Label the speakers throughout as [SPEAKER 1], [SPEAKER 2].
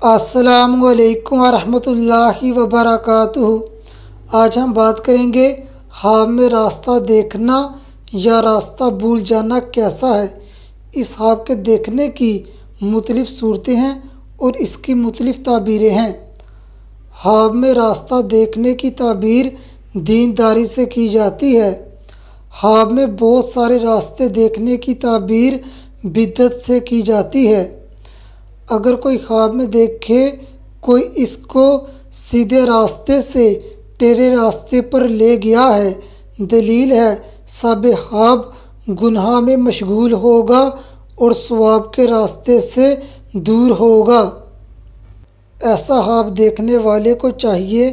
[SPEAKER 1] السلام علیکم ورحمۃ اللہ وبرکاتہ۔ آج ہم بات کریں گے خواب میں راستہ دیکھنا یا راستہ بھول جانا کیسا ہے۔ اس خواب کے دیکھنے کی مختلف صورتیں ہیں اور اس کی مختلف تعبیریں ہیں۔ خواب میں راستہ دیکھنے کی تعبیر دینداری سے کی جاتی ہے۔ خواب میں بہت سارے راستے دیکھنے کی تعبیر بدعت سے کی جاتی ہے۔ اگر کوئی خواب میں دیکھے کوئی اس کو سیدھے راستے سے ٹیڑھے راستے پر لے گیا ہے، دلیل ہے صاحب خواب گناہ میں مشغول ہوگا اور ثواب کے راستے سے دور ہوگا۔ ایسا خواب دیکھنے والے کو چاہیے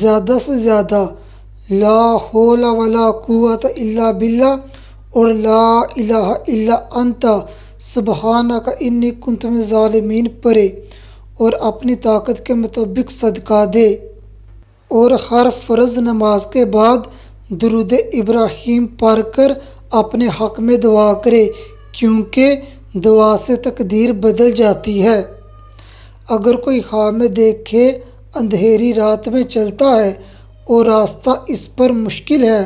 [SPEAKER 1] زیادہ سے زیادہ لا حول ولا قوت الا باللہ اور لا الہ الا انت سبحانک انی کنت من الظالمین پڑھے اور اپنی طاقت کے مطابق صدقہ دے، اور ہر فرض نماز کے بعد درود ابراہیم پڑھ کر اپنے حق میں دعا کرے، کیونکہ دعا سے تقدیر بدل جاتی ہے۔ اگر کوئی خواب میں دیکھے اندھیری رات میں چلتا ہے اور راستہ اس پر مشکل ہے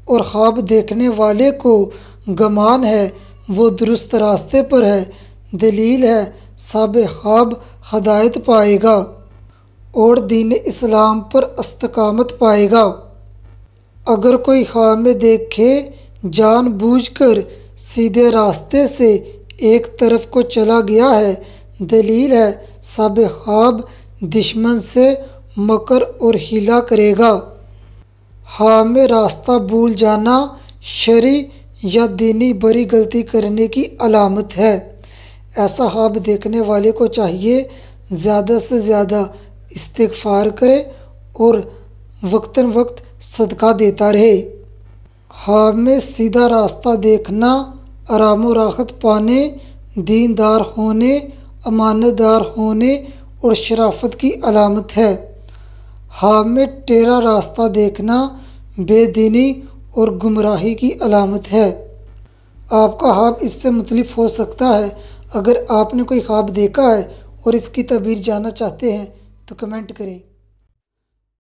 [SPEAKER 1] اور خواب دیکھنے والے کو گمان ہے وہ درست راستے پر ہے، دلیل ہے صاحب خواب ہدایت پائے گا اور دین اسلام پر استقامت پائے گا۔ اگر کوئی خواب میں دیکھے جان بوجھ کر سیدھے راستے سے ایک طرف کو چلا گیا ہے، دلیل ہے صاحب خواب دشمن سے مکر اور حیلہ کرے گا۔ خواب میں راستہ بھول جانا شرعی یا دینی بڑی غلطی کرنے کی علامت ہے۔ ایسا خواب دیکھنے والے کو چاہیے زیادہ سے زیادہ استغفار کرے اور وقتاً وقت صدقہ دیتا رہے۔ خواب میں سیدھا راستہ دیکھنا آرام و راحت پانے، دیندار ہونے، امانت دار ہونے اور شرافت کی علامت ہے۔ خواب میں ٹیڑھا راستہ دیکھنا بے دینی اور گمراہی کی علامت ہے۔ آپ کا خواب اس سے مختلف ہو سکتا ہے۔ اگر آپ نے کوئی خواب دیکھا ہے اور اس کی تعبیر جاننا چاہتے ہیں تو کمنٹ کریں۔